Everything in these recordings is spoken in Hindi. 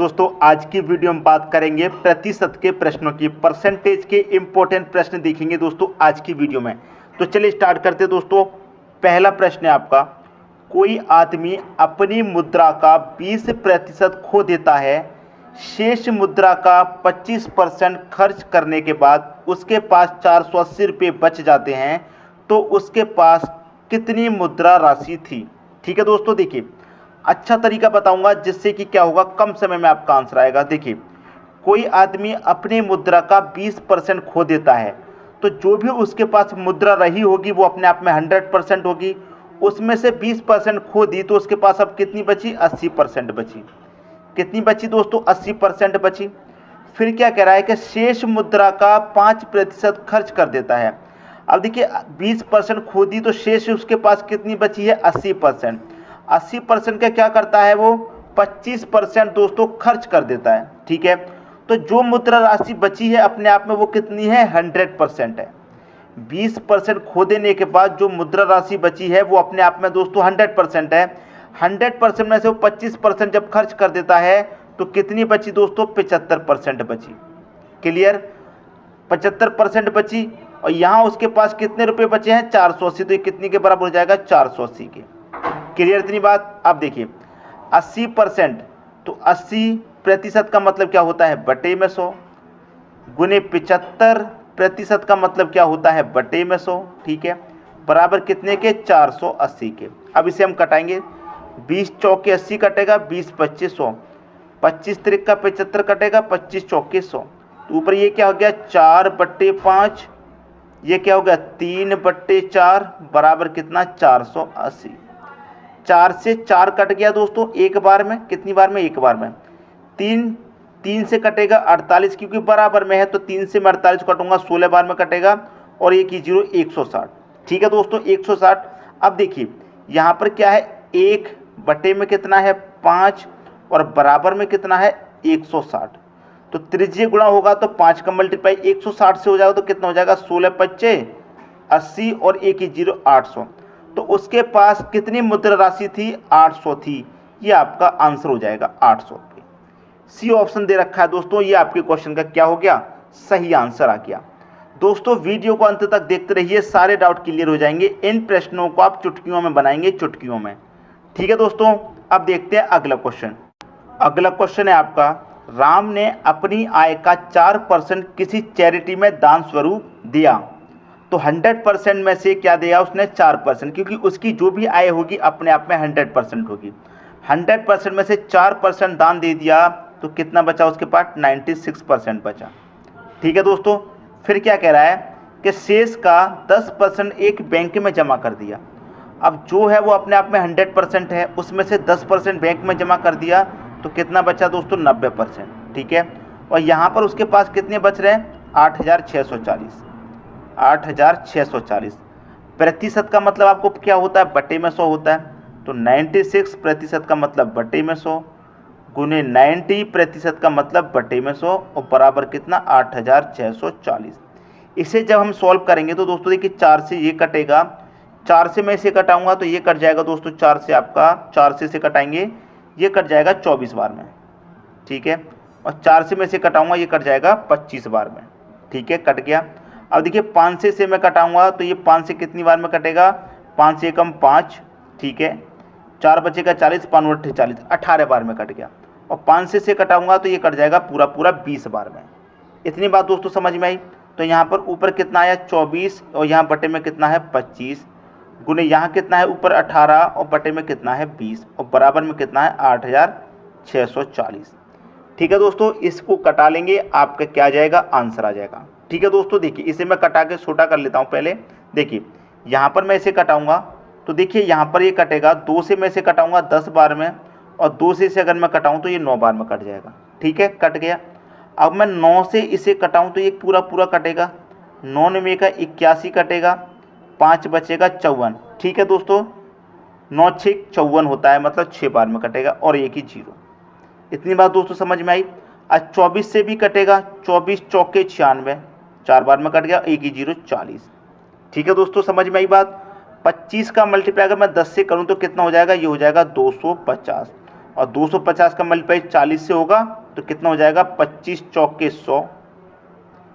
दोस्तों आज की वीडियो में बात करेंगे प्रतिशत के प्रश्नों की, परसेंटेज के इंपॉर्टेंट प्रश्न देखेंगे दोस्तों आज की वीडियो में। तो चलिए स्टार्ट करते हैं दोस्तों। पहला प्रश्न है आपका, कोई आदमी अपनी मुद्रा का 20% खो देता है, शेष मुद्रा का 25% खर्च करने के बाद उसके पास 480 रुपये बच जाते हैं, तो उसके पास कितनी मुद्रा राशि थी। ठीक है दोस्तों, देखिए अच्छा तरीका बताऊंगा जिससे कि क्या होगा, कम समय में आपका आंसर आएगा। देखिए कोई आदमी अपनी मुद्रा का 20% खो देता है, तो जो भी उसके पास मुद्रा रही होगी वो अपने आप में 100% होगी। उसमें से 20% खो दी तो उसके पास अब कितनी बची, 80% बची। कितनी बची दोस्तों, 80% बची। फिर क्या कह रहा है कि शेष मुद्रा का 5% खर्च कर देता है। अब देखिए 20% खो दी तो शेष उसके पास कितनी बची है, 80%। 80% का क्या करता है वो, 25% दोस्तों खर्च कर देता है। ठीक है, तो जो मुद्रा राशि बची है अपने आप में वो कितनी है, 100% है। 20% खो देने के बाद जो मुद्रा राशि बची है वो अपने आप में दोस्तों 100% है। 100% में से वो 25% जब खर्च कर देता है तो कितनी बची दोस्तों, 75% बची। क्लियर, 75% बची। और यहाँ उसके पास कितने रुपए बचे हैं, 480, तो ये कितनी के बराबर हो जाएगा, 480 के। क्लियर इतनी बात। अब देखिए 80%, तो 80% का मतलब क्या होता है, बटे में 100, गुने 75% का मतलब क्या होता है, बटे में 100। ठीक है, बराबर कितने के, 480 के। अब इसे हम कटाएंगे, 20 चौके 80 कटेगा, 20 25 100, 25 त्रिक का 75 कटेगा, 25 चौके 100। तो ऊपर ये क्या हो गया, 4/5, ये क्या हो गया 3/4, बराबर कितना, 480। 4 से 4 कट गया दोस्तों एक बार में, कितनी बार में, एक बार में। 3 से कटेगा 48, क्योंकि बराबर में है तो 3 से मैं 48 कटूंगा, 16 बार में कटेगा। और एक ही 0, 160। ठीक है दोस्तों, 160। अब देखिए यहाँ पर क्या है, 1 बटे में कितना है, 5, और बराबर में कितना है, 160। तो त्रिज्य गुणा होगा तो 5 का मल्टीप्लाई 160 से हो जाएगा, तो कितना हो जाएगा, 16 25 80, और एक ही 0, 800। तो उसके पास कितनी मुद्रा राशि थी, 800 थी। ये आपका आंसर हो जाएगा 800 रुपये। सी ऑप्शन दे रखा है दोस्तों, ये आपके क्वेश्चन का क्या हो गया, सही आंसर आ गया। दोस्तों वीडियो को अंत तक देखते रहिए, सारे डाउट क्लियर हो जाएंगे। इन प्रश्नों को आप चुटकियों में बनाएंगे, चुटकियों में। ठीक है दोस्तों, अब देखते हैं अगला क्वेश्चन। अगला क्वेश्चन है आपका, राम ने अपनी आय का 4% किसी चैरिटी में दान स्वरूप दिया, तो 100% में से क्या दिया उसने, 4%, क्योंकि उसकी जो भी आय होगी अपने आप में 100% होगी। 100% में से 4% दान दे दिया तो कितना बचा उसके पास, 96% बचा। ठीक है दोस्तों, फिर क्या कह रहा है कि शेष का 10% एक बैंक में जमा कर दिया। अब जो है वो अपने आप में 100% है, उसमें से 10% बैंक में जमा कर दिया तो कितना बचा दोस्तों, 90%। ठीक है, और यहाँ पर उसके पास कितने बच रहे हैं, 8640। 8640 प्रतिशत का मतलब आपको क्या होता है, बटे में 100 होता है। तो 96% का मतलब बटे में 100, गुने 90% का मतलब बटे में 100, और बराबर कितना, 8640। इसे जब हम सॉल्व करेंगे तो दोस्तों देखिए 4 से ये कटेगा, 4 से मैं इसे कटाऊंगा तो ये कट जाएगा दोस्तों, 4 से आपका 4 से इसे कटाएंगे, ये कट जाएगा 24 बार में। ठीक है, और 4 से मैं इसे कटाऊंगा, ये कट जाएगा 25 बार में। ठीक है, कट गया। अब देखिए 5 से मैं कटाऊंगा तो ये 5 से कितनी बार में कटेगा, 5 से कम 5। ठीक है, 4 बचेगा 40, 5 और 40, 18 बार में कट गया। और 5 से कटाऊंगा तो ये कट जाएगा पूरा पूरा 20 बार में। इतनी बात दोस्तों समझ में आई। तो यहाँ पर ऊपर कितना आया, 24, और यहाँ बटे में कितना है, 25, गुने यहाँ कितना है, ऊपर 18, और बटे में कितना है, 20, और बराबर में कितना है, 8640। ठीक है दोस्तों, इसको कटा लेंगे, आपका क्या आ जाएगा, आंसर आ जाएगा। ठीक है दोस्तों, देखिए इसे मैं कटा के छोटा कर लेता हूँ पहले। देखिए यहाँ पर मैं इसे कटाऊंगा तो देखिए यहाँ पर ये कटेगा, 2 से मैं इसे कटाऊंगा 10 बार में, और 2 से इसे अगर मैं कटाऊँ तो ये 9 बार में कट जाएगा। ठीक है, कट गया। अब मैं 9 से इसे कटाऊँ तो ये पूरा पूरा कटेगा, 9 में का 81 कटेगा, 5 बचेगा 54। ठीक है दोस्तों, 9 6 54 होता है, मतलब 6 बार में कटेगा, और एक ही 0। इतनी बात दोस्तों समझ में आई। आज 24 से भी कटेगा, 24 चौके 96, 4 बार में कट गया, एक ही 0, 40। ठीक है दोस्तों, समझ में आई बात। 25 का मल्टीप्लाई अगर मैं 10 से करूं तो कितना हो जाएगा, ये हो जाएगा 250। और 250 का मल्टीप्लाई 40 से होगा तो कितना हो जाएगा 25 चौके 100,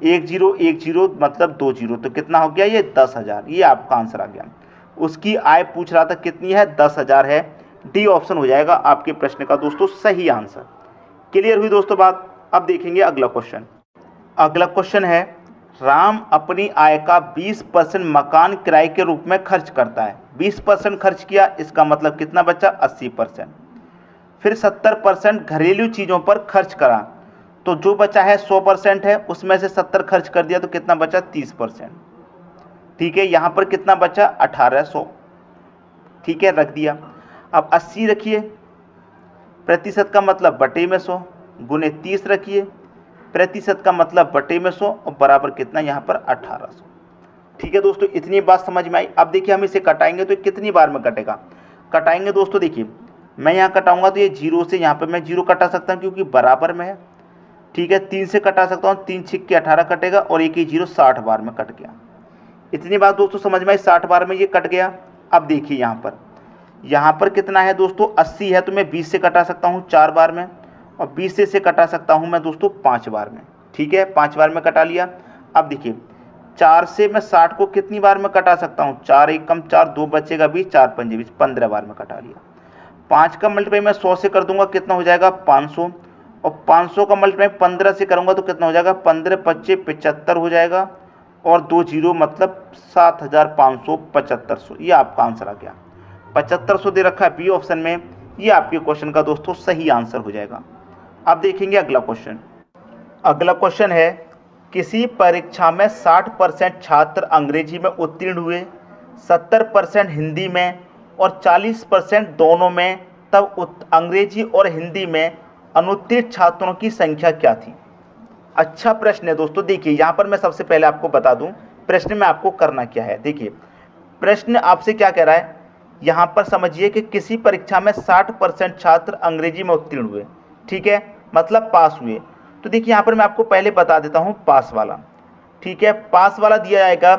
1010 मतलब 20 तो कितना हो गया ये 10,000। ये आपका आंसर आ गया। उसकी आय पूछ रहा था कितनी है 10,000 है। डी ऑप्शन हो जाएगा आपके प्रश्न का दोस्तों सही आंसर। क्लियर हुई दोस्तों बात। अब देखेंगे अगला क्वेश्चन। अगला क्वेश्चन है राम अपनी आय का 20% मकान किराए के रूप में खर्च करता है। 20% खर्च किया, इसका मतलब कितना बचा 80%। फिर 70% घरेलू चीज़ों पर खर्च करा, तो जो बचा है 100% है, उसमें से 70 खर्च कर दिया तो कितना बचा 30%। ठीक है, यहाँ पर कितना बचा 1800। ठीक है, रख दिया। अब 80 रखिए, प्रतिशत का मतलब बटे में 100 गुने 30 रखिए, प्रतिशत का मतलब बटे में 100 और बराबर कितना यहाँ पर 1800। ठीक है दोस्तों, इतनी बात समझ में आई। अब देखिए हम इसे कटाएंगे तो कितनी बार में कटेगा। कटाएंगे दोस्तों, देखिए मैं यहाँ कटाऊंगा तो ये 0 से यहाँ पर मैं 0 कटा सकता हूँ क्योंकि बराबर में है। ठीक है, 3 से कटा सकता हूँ, 3 छिक्के 18 कटेगा और एक ही 0 60 बार में कट गया। इतनी बात दोस्तों समझ में आई, 60 बार में ये कट गया। अब देखिए यहाँ पर कितना है दोस्तों 80 है, तो मैं 20 से कटा सकता हूँ 4 बार में, और 20 से कटा सकता हूँ मैं दोस्तों 5 बार में। ठीक है, 5 बार में कटा लिया। अब देखिए 4 से मैं 60 को कितनी बार में कटा सकता हूँ, 4 एक कम 4, 2 बचेगा 20, 4 पंजे 20, 15 बार में कटा लिया। 5 का मल्टीप्लाई मैं 100 से कर दूंगा, कितना हो जाएगा 500, और 500 का मल्टीप्लाई 15 से करूंगा तो कितना हो जाएगा 15 25 75 हो जाएगा, और 2 0 मतलब 7500 ये आपका आंसर आ गया। 7500 दे रखा है बी ऑप्शन में, ये आपके क्वेश्चन का दोस्तों सही आंसर हो जाएगा। अब देखेंगे अगला क्वेश्चन। अगला क्वेश्चन है किसी परीक्षा में 60% छात्र अंग्रेजी में उत्तीर्ण हुए, 70% हिंदी में और 40% दोनों में, तब अंग्रेजी और हिंदी में अनुत्तीर्ण छात्रों की संख्या क्या थी। अच्छा प्रश्न है दोस्तों। देखिए यहाँ पर मैं सबसे पहले आपको बता दूं प्रश्न में आपको करना क्या है। देखिए प्रश्न आपसे क्या कह रहा है, यहाँ पर समझिए कि किसी परीक्षा में 60% छात्र अंग्रेजी में उत्तीर्ण हुए। ठीक है, मतलब पास हुए। तो देखिए यहाँ पर मैं आपको पहले बता देता हूँ पास वाला। ठीक है, पास वाला दिया जाएगा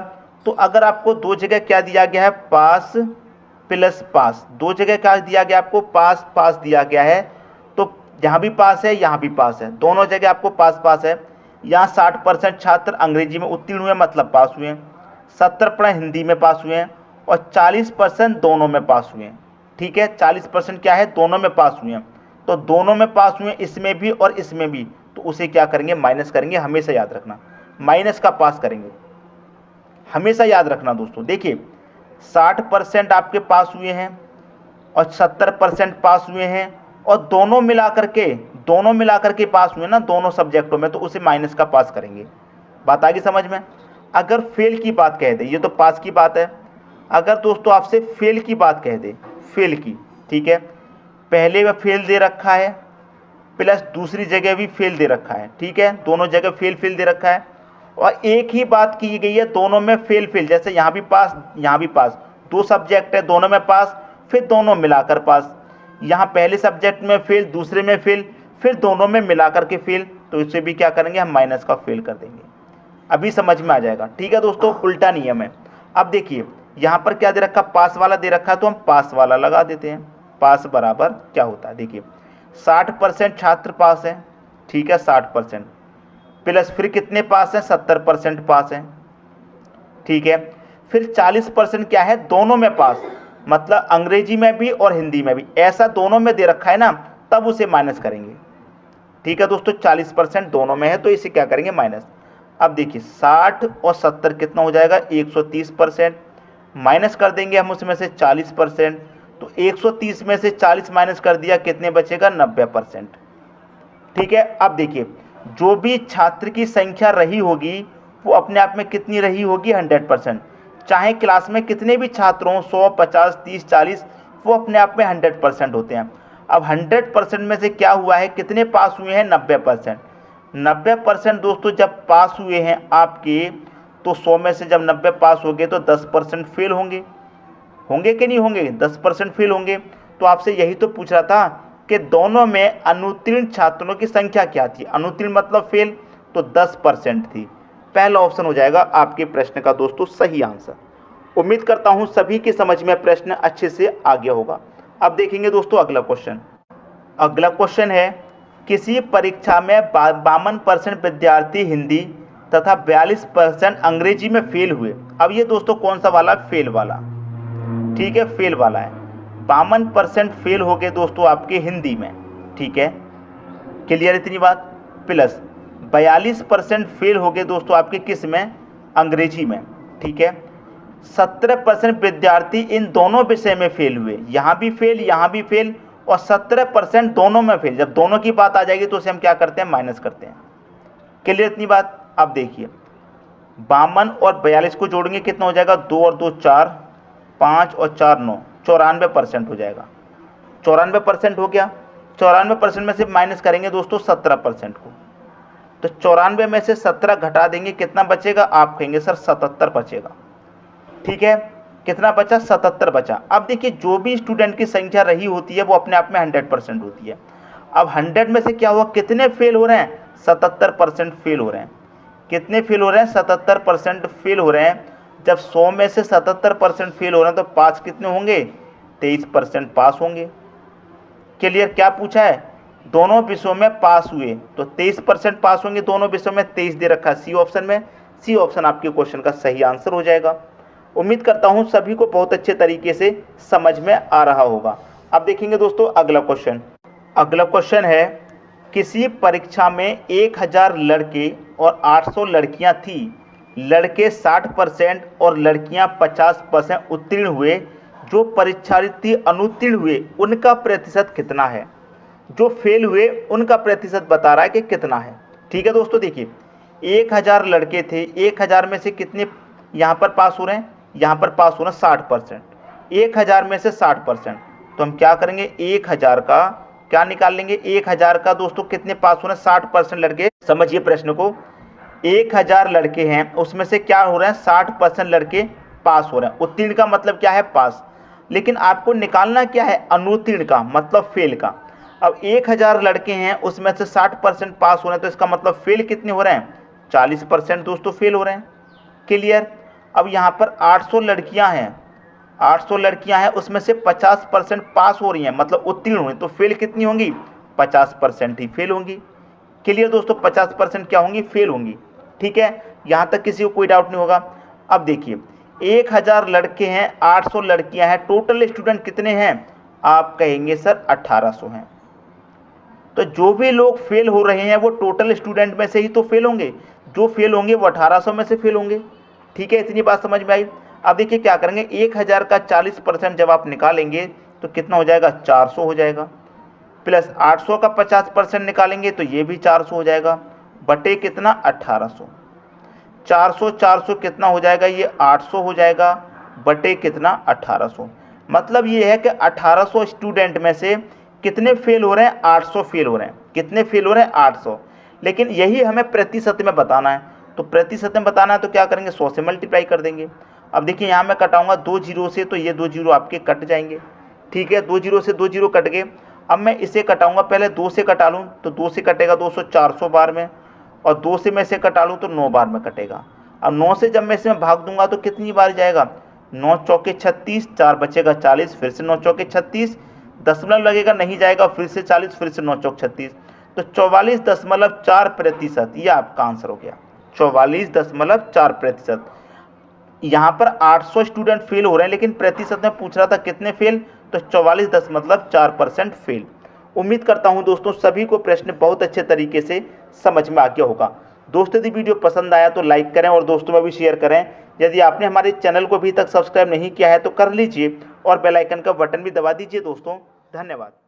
तो अगर आपको दो जगह क्या दिया गया है पास प्लस पास, दो जगह क्या दिया गया आपको पास पास दिया गया है, तो यहाँ भी पास है यहाँ भी पास है, दोनों जगह आपको पास पास है। यहाँ 60% छात्र अंग्रेजी में उत्तीर्ण हुए मतलब पास हुए, 70% हिंदी में पास हुए हैं, और 40% दोनों में पास हुए हैं। ठीक है, 40% क्या है दोनों में पास हुए हैं, तो दोनों में पास हुए इसमें भी और इसमें भी, तो उसे क्या करेंगे माइनस करेंगे। हमेशा याद रखना माइनस का पास करेंगे, हमेशा याद रखना दोस्तों। देखिए 60% आपके पास हुए हैं और 70% पास हुए हैं, और दोनों मिलाकर के पास हुए ना दोनों सब्जेक्टों में, तो उसे माइनस का पास करेंगे। बात आ गई समझ में। अगर फेल की बात कह दे, ये तो पास की बात है, अगर दोस्तों आपसे फेल की बात कह दे, फेल की, ठीक है, पहले में फेल दे रखा है प्लस दूसरी जगह भी फेल दे रखा है। ठीक है, दोनों जगह फेल दे रखा है, और एक ही बात की गई है दोनों में फेल, जैसे यहाँ भी पास यहाँ भी पास, दो सब्जेक्ट है दोनों में पास, फिर दोनों मिलाकर पास। यहाँ पहले सब्जेक्ट में फेल, दूसरे में फेल, फिर दोनों में मिलाकर के फेल, तो इससे भी क्या करेंगे हम माइनस का फेल कर देंगे। अभी समझ में आ जाएगा। ठीक है दोस्तों, उल्टा नियम है। अब देखिए यहाँ पर क्या दे रखा, पास वाला दे रखा है, तो हम पास वाला लगा देते हैं। पास बराबर क्या होता है, देखिए 60% छात्र पास है, ठीक है 60%, प्लस फिर कितने पास हैं 70% पास हैं। ठीक है, फिर 40% क्या है दोनों में पास, मतलब अंग्रेजी में भी और हिंदी में भी, ऐसा दोनों में दे रखा है ना, तब उसे माइनस करेंगे। ठीक है दोस्तों, 40% दोनों में है तो इसे क्या करेंगे माइनस। अब देखिए 60 और 70 कितना हो जाएगा 130%, माइनस कर देंगे हम उसमें से 40%, तो 130 में से 40 माइनस कर दिया, कितने बचेगा 90%। ठीक है, अब देखिए जो भी छात्र की संख्या रही होगी वो अपने आप में कितनी रही होगी 100%। चाहे क्लास में कितने भी छात्र हों 100 50 30 40, वो अपने आप में 100% होते हैं। अब 100% में से क्या हुआ है, कितने पास हुए हैं 90%। 90% दोस्तों जब पास हुए हैं आपके, तो 100 में से जब 90 पास हो गए तो 10% फेल होंगे, होंगे कि नहीं होंगे, 10% फेल होंगे। तो आपसे यही तो पूछ रहा था कि दोनों में अनुत्तीर्ण छात्रों की संख्या क्या थी। अनुत्तीर्ण मतलब फेल, तो 10% थी। पहला ऑप्शन हो जाएगा आपके प्रश्न का दोस्तों सही आंसर। उम्मीद करता हूं सभी की समझ में प्रश्न अच्छे से आ गया होगा। अब देखेंगे दोस्तों अगला क्वेश्चन। अगला क्वेश्चन है, किसी परीक्षा में 52% विद्यार्थी हिंदी तथा 42% अंग्रेजी में फेल हुए। अब ये दोस्तों कौन सा वाला? फेल वाला। ठीक है, फेल वाला है। 52% फेल हो गए दोस्तों आपके हिंदी में। ठीक है, क्लियर इतनी बात। प्लस 42% फेल हो गए दोस्तों आपके किस में? अंग्रेजी में। ठीक है, 17% विद्यार्थी इन दोनों विषय में फेल हुए, यहाँ भी फेल यहाँ भी फेल, और 17% दोनों में फेल। जब दोनों की बात आ जाएगी तो उसे हम क्या करते हैं? माइनस करते हैं। क्लियर इतनी बात। अब देखिए 52 और 42 को जोड़ेंगे कितना हो जाएगा? 2 और 2 4, 5 और 4 9, 94% हो जाएगा। 94% हो गया। 94% में से माइनस करेंगे दोस्तों 17% को, तो 94 में से 17 घटा देंगे, कितना बचेगा? आप कहेंगे सर 77 बचेगा। ठीक है, कितना बचा? 77 बचा। अब देखिए जो भी स्टूडेंट की संख्या रही होती है वो अपने आप में 100% होती है। अब 100 में से क्या हुआ? कितने फेल हो रहे हैं? 77% फेल हो रहे हैं। कितने फेल हो रहे हैं? 77% फेल हो रहे हैं। जब 100 में से 77% फेल हो रहे हैं तो पास कितने होंगे? 23% पास होंगे। क्लियर? क्या पूछा है? दोनों विषयों में पास हुए तो 23% पास होंगे। दोनों विषयों में 23 दे रखा है सी ऑप्शन में। सी ऑप्शन आपके क्वेश्चन का सही आंसर हो जाएगा। उम्मीद करता हूं सभी को बहुत अच्छे तरीके से समझ में आ रहा होगा। अब देखेंगे दोस्तों अगला क्वेश्चन। अगला क्वेश्चन है, किसी परीक्षा में 1000 लड़के और 800 लड़कियां थी। लड़के 60% और लड़कियां 50% उत्तीर्ण हुए। जो परीक्षार्थी अनुत्तीर्ण हुए उनका प्रतिशत कितना है? जो फेल हुए उनका प्रतिशत बता रहा है कि कितना है। ठीक है दोस्तों, देखिए 1000 लड़के थे, 1000 में से कितने यहाँ पर पास हो रहे हैं? यहाँ पर पास हो रहे हैं 60%। 1000 में से 60%, तो हम क्या करेंगे? 1000 का क्या निकाल लेंगे? 1000 का दोस्तों कितने पास हो रहे हैं? 60% लड़के। समझिए प्रश्न को, 1000 लड़के हैं उसमें से क्या हो रहे हैं? 60% लड़के पास हो रहे हैं। उत्तीर्ण का मतलब क्या है? पास। लेकिन आपको निकालना क्या है? अनुत्तीर्ण का मतलब फेल का। अब 1000 लड़के हैं उसमें से 60% पास हो रहे हैं, तो इसका मतलब फेल कितने हो रहे हैं? 40% दोस्तों फेल हो रहे हैं। क्लियर? अब यहाँ पर 800 लड़कियां हैं, 800 लड़कियां हैं उसमें से 50% पास हो रही हैं, मतलब उत्तीर्ण हुई, तो फेल कितनी होंगी? 50% ही फेल होंगी। क्लियर दोस्तों? 50% क्या होंगी? फेल होंगी। ठीक है, यहाँ तक किसी को कोई डाउट नहीं होगा। अब देखिए 1000 लड़के हैं, 800 लड़कियां हैं, टोटल स्टूडेंट कितने हैं? आप कहेंगे सर 1800 हैं। तो जो भी लोग फेल हो रहे हैं वो टोटल स्टूडेंट में से ही तो फेल होंगे। जो फेल होंगे वो 1800 में से फेल होंगे। ठीक है, इतनी बात समझ में आई। अब देखिए क्या करेंगे, 1000 का 40% जब आप निकालेंगे तो कितना हो जाएगा? 400 हो जाएगा। प्लस 800 का 50% निकालेंगे तो ये भी 400 हो जाएगा, बटे कितना? 1800। 400 400 कितना हो जाएगा? ये 800 हो जाएगा, बटे कितना? 1800। मतलब ये है कि 1800 स्टूडेंट में से कितने फेल हो रहे हैं? 800 फेल हो रहे हैं। कितने फेल हो रहे हैं? 800। लेकिन यही हमें प्रतिशत में बताना है, तो प्रतिशत में बताना है तो क्या करेंगे? 100 से मल्टीप्लाई कर देंगे। अब देखिए यहाँ मैं कटाऊंगा 2 जीरो से, तो ये 2 जीरो आपके कट जाएंगे। ठीक है, 2 जीरो से 2 जीरो कट गए। अब मैं इसे कटाऊंगा, पहले 2 से कटा लूँ तो 2 से कटेगा 200 400 बार में, और 2 से मैं इसे कटा लूँ तो 9 बार में कटेगा। अब 9 से जब मैं इसमें भाग दूंगा तो कितनी बार जाएगा? 9 चौके 36, 4 बचेगा 40, फिर से 9 चौके 36, दशमलव लगेगा नहीं जाएगा, फिर से 40, फिर से 9 चौक 36, तो 44.4%। यह आपका आंसर हो गया, 44.4%। यहाँ पर 800 स्टूडेंट फेल हो रहे हैं, लेकिन प्रतिशत में पूछ रहा था कितने फेल, तो 44.4% फेल। उम्मीद करता हूँ दोस्तों सभी को प्रश्न बहुत अच्छे तरीके से समझ में आ गया होगा। दोस्तों यदि वीडियो पसंद आया तो लाइक करें और दोस्तों में भी शेयर करें। यदि आपने हमारे चैनल को अभी तक सब्सक्राइब नहीं किया है तो कर लीजिए और बेल आइकन का बटन भी दबा दीजिए दोस्तों। धन्यवाद।